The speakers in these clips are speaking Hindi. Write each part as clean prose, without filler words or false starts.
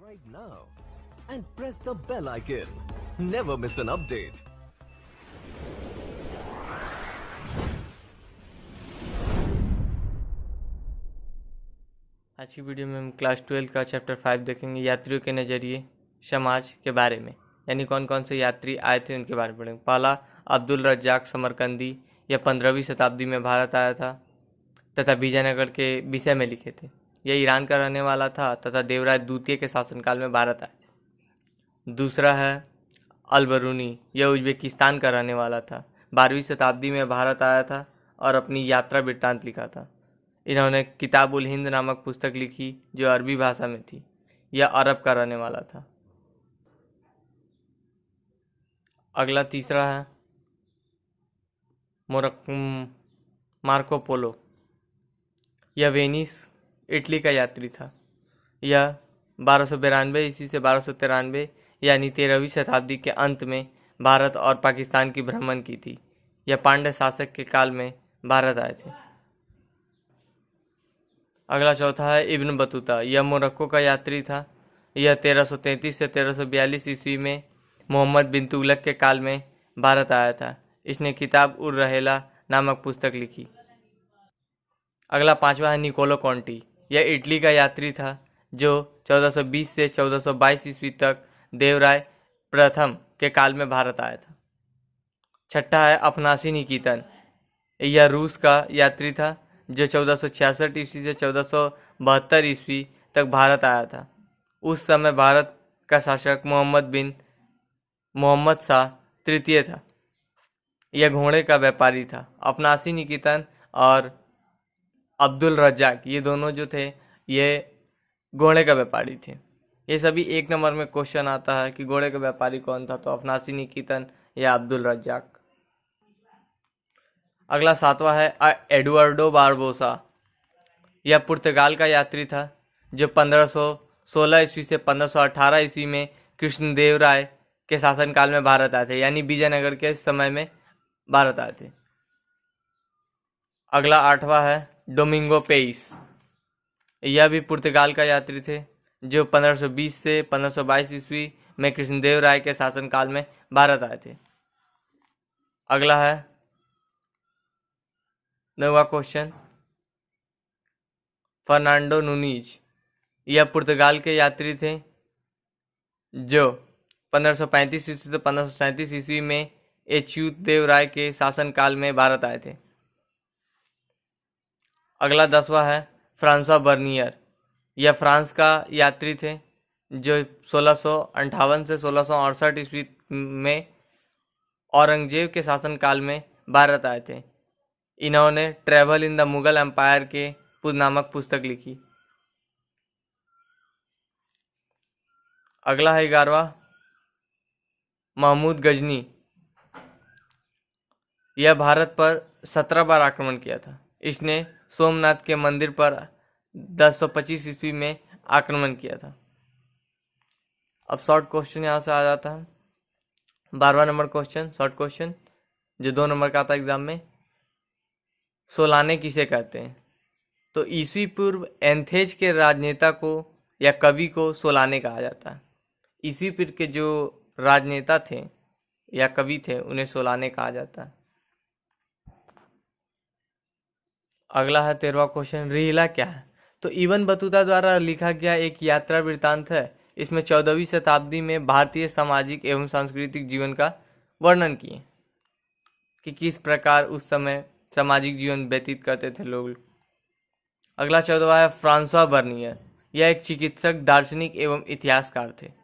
Subscribe now and press the bell icon. Never miss an update. आज की वीडियो में हम क्लास 12 का चैप्टर 5 देखेंगे, यात्रियों के नज़रिए समाज के बारे में। यानी कौन कौन से यात्री आए थे उनके बारे में पढ़ेंगे। पहला, अब्दुल रज्जाक समरकंदी। यह 15वीं शताब्दी में भारत आया था तथा विजयनगर के विषय में लिखे थे। यह ईरान का रहने वाला था तथा देवराय द्वितीय के शासनकाल में भारत आए थे। दूसरा है अल-बरूनी। यह उज्बेकिस्तान का रहने वाला था। 12वीं शताब्दी में भारत आया था और अपनी यात्रा वृत्तांत लिखा था। इन्होंने किताब उल हिंद नामक पुस्तक लिखी जो अरबी भाषा में थी। यह अरब का रहने वाला था। अगला तीसरा है मार्को पोलो। यह वेनिस इटली का यात्री था। यह 1292 ईस्वी से 1293 यानी 13वीं शताब्दी के अंत में भारत और पाकिस्तान की भ्रमण की थी। यह पांड्य शासक के काल में भारत आए थे। अगला चौथा है इब्न बतूता। यह मोरक्को का यात्री था। यह 1333 से 1342 ईस्वी में मोहम्मद बिन तुगलक के काल में भारत आया था। इसने किताब उर रहेला नामक पुस्तक लिखी। अगला पांचवा है निकोलो कॉन्टी। यह इटली का यात्री था जो 1420 से 1422 ईस्वी तक देवराय प्रथम के काल में भारत आया था। छठा है अफनासी निकितन। यह रूस का यात्री था जो 1466 ईस्वी से 1472 ईस्वी तक भारत आया था। उस समय भारत का शासक मोहम्मद शाह तृतीय था। यह घोड़े का व्यापारी था। अफनासी निकितन और अब्दुल रज्जाक ये दोनों जो थे ये घोड़े का व्यापारी थे। ये सभी एक नंबर में क्वेश्चन आता है कि घोड़े का व्यापारी कौन था, तो अफनासी निकितन या अब्दुल रज्जाक। अगला सातवां है एडुआर्डो बारबोसा। यह पुर्तगाल का यात्री था जो 1516 ईस्वी से 1518 ईस्वी में कृष्णदेवराय के शासनकाल में भारत आए थे। यानी विजयनगर के समय में भारत आए थे। अगला आठवां है डोमिंगो पेइस। यह भी पुर्तगाल का यात्री थे जो 1520 से 1522 ईस्वी में कृष्णदेवराय के शासनकाल में भारत आए थे। अगला है 9वां क्वेश्चन फर्नांडो नूनीज। यह पुर्तगाल के यात्री थे जो 1535 ईस्वी से 1537 ईस्वी में एच्यूत देवराय के शासनकाल में भारत आए थे। अगला 10वां है फ्रांसवा बर्नियर। यह फ्रांस का यात्री थे जो 1658 से 1668 ईस्वी में औरंगजेब के शासनकाल में भारत आए थे। इन्होंने travel in the Mughal empire के नामक पुस्तक लिखी। अगला है 11वां महमूद गजनी। यह भारत पर 17 बार आक्रमण किया था। इसने सोमनाथ के मंदिर पर 1025 ईस्वी में आक्रमण किया था। अब शॉर्ट क्वेश्चन यहाँ से आ जाता है। 12वां नंबर क्वेश्चन, शॉर्ट क्वेश्चन जो 2 नंबर का आता है एग्जाम में। सोलाने किसे कहते हैं? तो ईस्वी पूर्व एथेंस के राजनेता को या कवि को सोलाने कहा जाता है। ईस्वी पूर्व के जो राजनेता थे या कवि थे उन्हें सोलाने कहा जाता है। अगला है 13वां क्वेश्चन, रिहिला क्या है? तो इब्न बतूता द्वारा लिखा गया एक यात्रा वृत्तांत है। इसमें 14वीं शताब्दी में भारतीय सामाजिक एवं सांस्कृतिक जीवन का वर्णन किए कि किस प्रकार उस समय सामाजिक जीवन व्यतीत करते थे लोग। अगला 14वां है फ्रांसवा बर्नियर। यह एक चिकित्सक, दार्शनिक एवं इतिहासकार थे।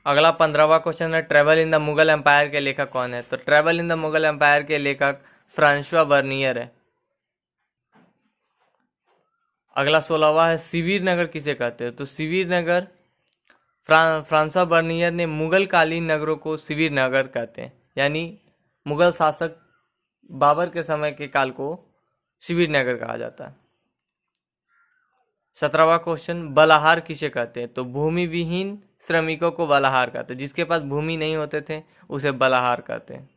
अगला 15वां क्वेश्चन है travel in the Mughal empire के लेखक कौन है? तो travel in the Mughal empire के लेखक फ्रांसवा बर्नियर है। अगला 16वां है सिविर नगर किसे कहते हैं? तो सिविर नगर फ्रांसवा बर्नियर ने मुगल कालीन नगरों को सिविर नगर कहते हैं। यानी मुगल शासक बाबर के समय के काल को सिविर नगर कहा जाता है। 17वां क्वेश्चन बलाहार किसे कहते हैं? तो भूमि विहीन श्रमिकों को बलाहार कहते हैं। जिसके पास भूमि नहीं होते थे उसे बलाहार कहते हैं।